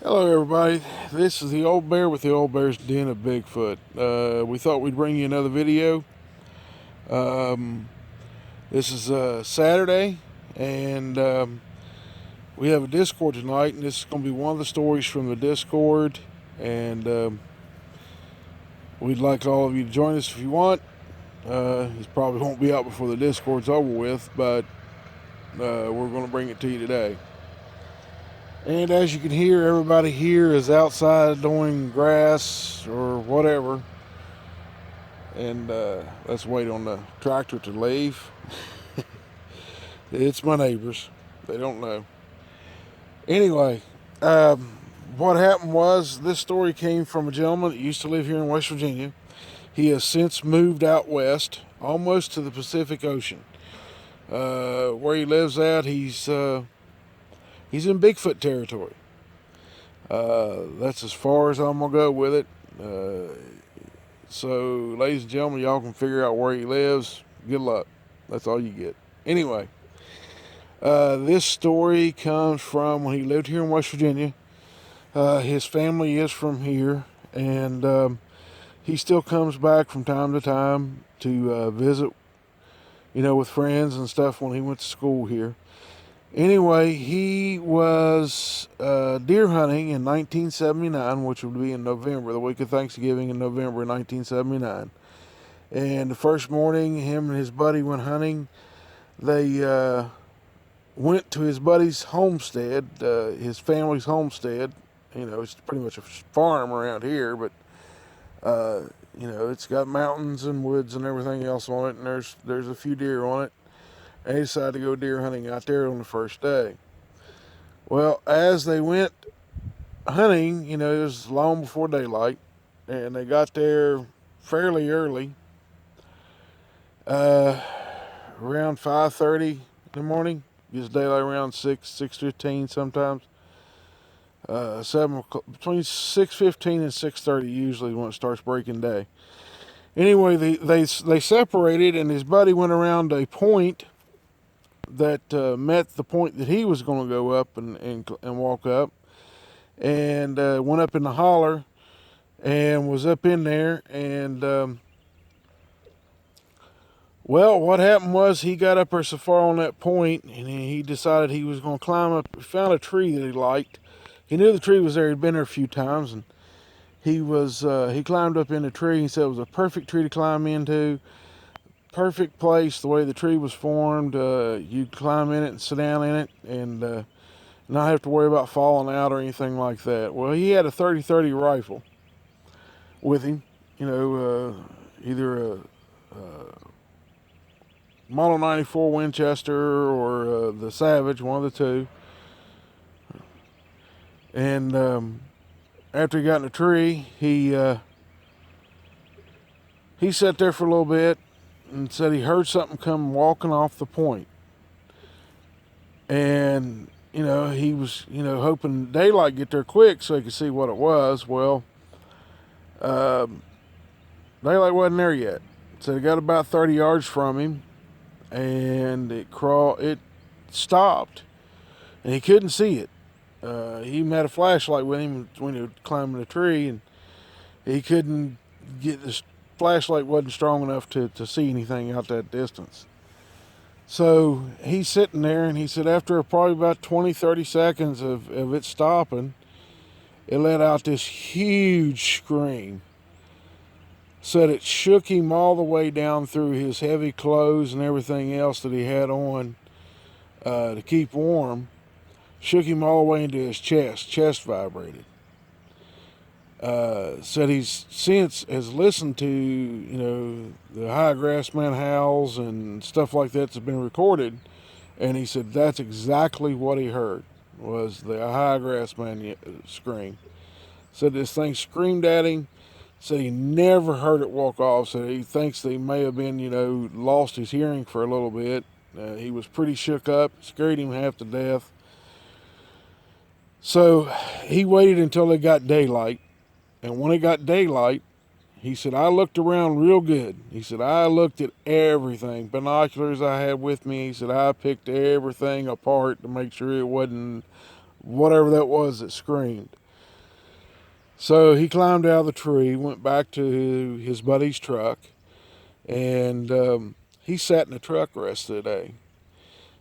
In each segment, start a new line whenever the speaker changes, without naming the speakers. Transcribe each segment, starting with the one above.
Hello, everybody. This is the Old Bear with the Old Bear's Den of Bigfoot. We thought we'd bring you another video. Um, this is Saturday, and we have a Discord tonight, and this is going to be one of the stories from the Discord. And we'd like all of you to join us if you want. This probably won't be out before the Discord's over with, but we're going to bring it to you today. And as you can hear, everybody here is outside doing grass or whatever. And let's wait on the tractor to leave. It's my neighbors. They don't know. Anyway, what happened was this story came from a gentleman that used to live here in West Virginia. He has since moved out west, almost to the Pacific Ocean. Where he lives at, he's in Bigfoot territory. That's as far as I'm gonna go with it. So, ladies and gentlemen, y'all can figure out where he lives. Good luck. That's all you get. Anyway, this story comes from when he lived here in West Virginia. His family is from here, and he still comes back from time to time to visit, with friends and stuff when he went to school here. Anyway, he was deer hunting in 1979, which would be in November, the week of Thanksgiving in November 1979. And the first morning, him and his buddy went hunting. They went to his buddy's homestead, his family's homestead. It's pretty much a farm around here, but it's got mountains and woods and everything else on it, and there's a few deer on it. And he decided to go deer hunting out there on the first day. Well, as they went hunting, it was long before daylight, and they got there fairly early, around 5:30 in the morning. Gets daylight around 6:15 sometimes. Between 6:15 and 6:30 usually when it starts breaking day. Anyway, they separated, and his buddy went around a point that met the point that he was going to go up and walk up, and went up in the holler and was up in there. And well, what happened was he got up there so far on that point, and he decided he was going to climb up. He found a tree that he liked. He knew the tree was there. He'd been there a few times, and he climbed up in the tree. He said it was a perfect tree to climb into. Perfect place, the way the tree was formed. You climb in it and sit down in it, and not have to worry about falling out or anything like that. Well, he had a 30-30 rifle with him, either a Model 94 Winchester or the Savage, one of the two. And after he got in the tree, he sat there for a little bit and said he heard something come walking off the point. And, he was, hoping daylight get there quick so he could see what it was. Well, daylight wasn't there yet. So he got about 30 yards from him, and it stopped, and he couldn't see it. He even had a flashlight with him when he was climbing the tree, and he couldn't get this flashlight wasn't strong enough to see anything out that distance. So he's sitting there, and he said after probably about 20-30 seconds of it stopping, it let out this huge scream. Said it shook him all the way down through his heavy clothes and everything else that he had on to keep warm. Shook him all the way into his chest vibrated. Said he's since has listened to the high grass man howls and stuff like that's been recorded, and he said that's exactly what he heard was the high grass man scream. Said this thing screamed at him. Said he never heard it walk off. Said he thinks that he may have been lost his hearing for a little bit. He was pretty shook up, scared him half to death. So he waited until it got daylight. And when it got daylight, he said, I looked around real good. He said, I looked at everything. Binoculars I had with me. He said, I picked everything apart to make sure it wasn't whatever that was that screamed. So he climbed out of the tree, went back to his buddy's truck, and he sat in the truck the rest of the day.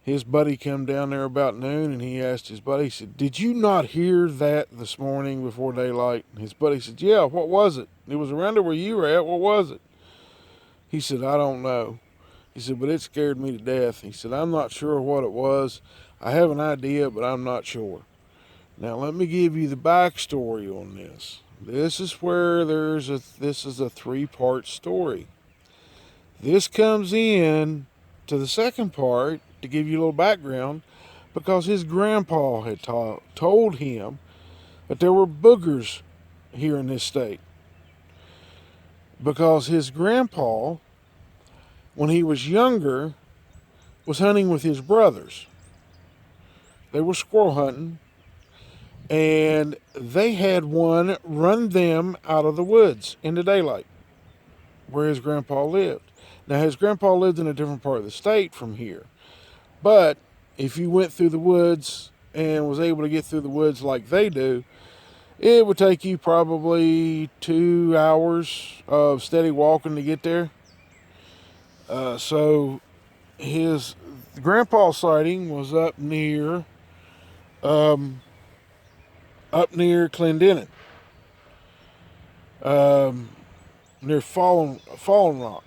His buddy came down there about noon, and he asked his buddy, he said, "Did you not hear that this morning before daylight?" And his buddy said, "Yeah, what was it? It was around there where you were at. What was it?" He said, "I don't know." He said, "But it scared me to death." He said, "I'm not sure what it was. I have an idea, but I'm not sure." Now, let me give you the backstory on this. This is where this is a three-part story. This comes in to the second part to give you a little background because his grandpa had told him that there were boogers here in this state. Because his grandpa, when he was younger, was hunting with his brothers. They were squirrel hunting, and they had one run them out of the woods in the daylight where his grandpa lived. Now, his grandpa lived in a different part of the state from here, but if you went through the woods and was able to get through the woods like they do, it would take you probably 2 hours of steady walking to get there. So his grandpa sighting was up near Clendenin, near Fallen Rock.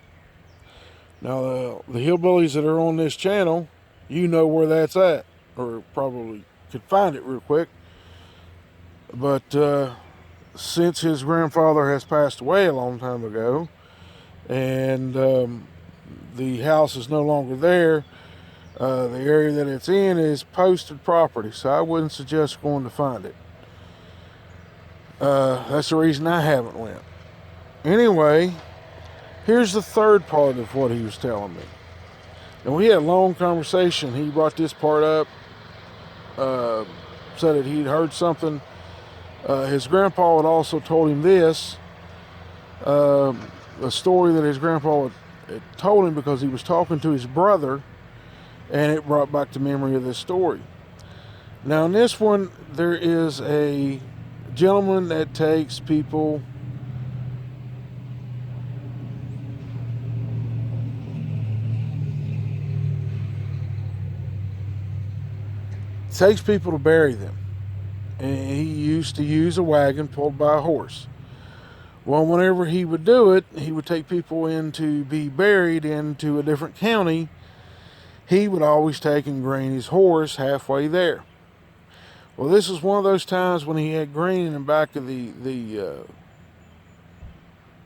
Now, the hillbillies that are on this channel, you know where that's at, or probably could find it real quick. But since his grandfather has passed away a long time ago, and the house is no longer there, the area that it's in is posted property, so I wouldn't suggest going to find it. That's the reason I haven't went. Anyway, here's the third part of what he was telling me. And we had a long conversation. He brought this part up, said that he'd heard something. His grandpa had also told him this, a story that his grandpa had told him because he was talking to his brother, and it brought back the memory of this story. Now, in this one, there is a gentleman that takes people to bury them. And he used to use a wagon pulled by a horse. Well, whenever he would do it, he would take people in to be buried into a different county. He would always take and grain his horse halfway there. Well, this is one of those times when he had grain in the back of the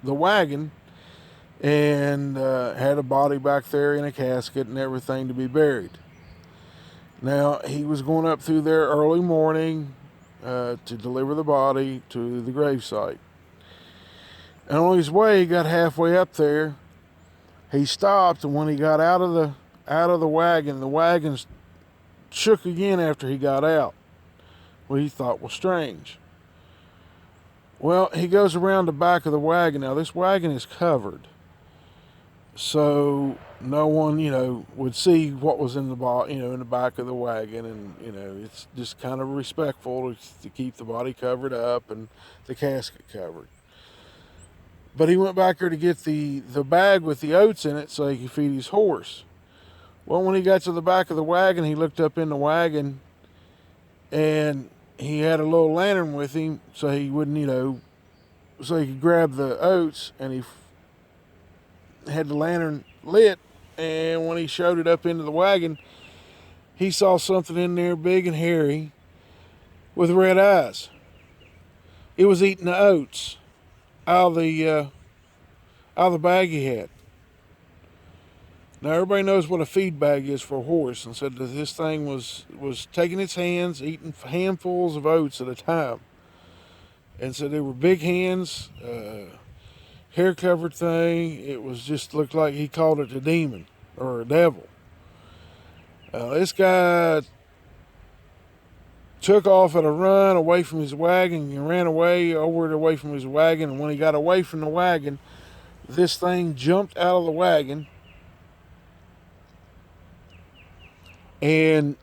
wagon, and had a body back there in a casket and everything to be buried. Now, he was going up through there early morning to deliver the body to the gravesite. And on his way, he got halfway up there. He stopped, and when he got out of the wagon shook again after he got out. What he thought was strange. Well, he goes around the back of the wagon. Now, this wagon is covered, so no one, would see what was in the back of the wagon, and it's just kind of respectful to keep the body covered up and the casket covered. But he went back there to get the bag with the oats in it so he could feed his horse. Well, when he got to the back of the wagon, he looked up in the wagon, and he had a little lantern with him so he wouldn't, so he could grab the oats, and he had the lantern lit, and when he showed it up into the wagon, he saw something in there big and hairy with red eyes. It was eating the oats out of the bag he had. Now, everybody knows what a feed bag is for a horse, and said that this thing was taking its hands, eating handfuls of oats at a time. And so they were big hands, hair-covered thing. It was just looked like he called it a demon or a devil. This guy took off at a run away from his wagon and ran away from his wagon. And when he got away from the wagon, this thing jumped out of the wagon and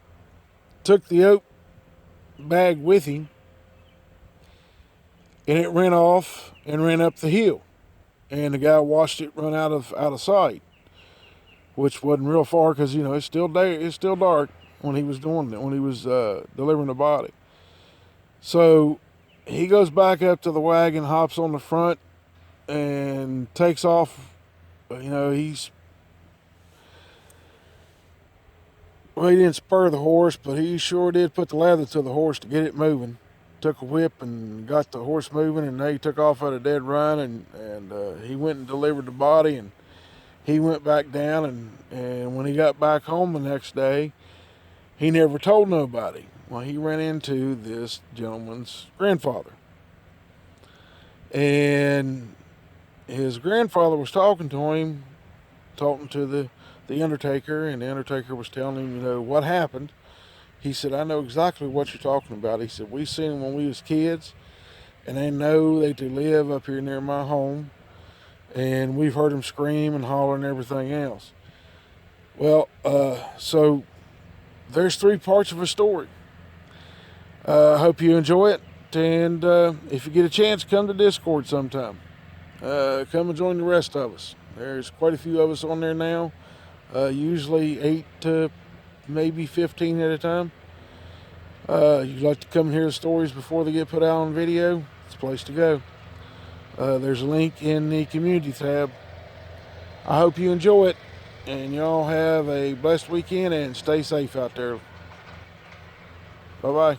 took the oat bag with him and it ran off and ran up the hill, and the guy watched it run out of sight, which wasn't real far because it's still day, it's still dark when he was doing it, when he was delivering the body. So he goes back up to the wagon, hops on the front, and takes off. He's well, he didn't spur the horse, but he sure did put the leather to the horse to get it moving. Took a whip and got the horse moving, and they took off at a dead run. And he went and delivered the body, and he went back down. And when he got back home the next day, he never told nobody. Well, he ran into this gentleman's grandfather, and his grandfather was talking to him, talking to the undertaker, and the undertaker was telling him, what happened. He said, I know exactly what you're talking about. He said, we seen them when we was kids, and they know they do live up here near my home, and we've heard them scream and holler and everything else. Well, so there's 3 parts of a story. I hope you enjoy it, and if you get a chance, come to Discord sometime. Come and join the rest of us. There's quite a few of us on there now, usually 8 to maybe 15 at a time. You'd like to come and hear the stories before they get put out on video, it's a place to go. There's a link in the community tab. I hope you enjoy it, and y'all have a blessed weekend and stay safe out there. Bye-bye.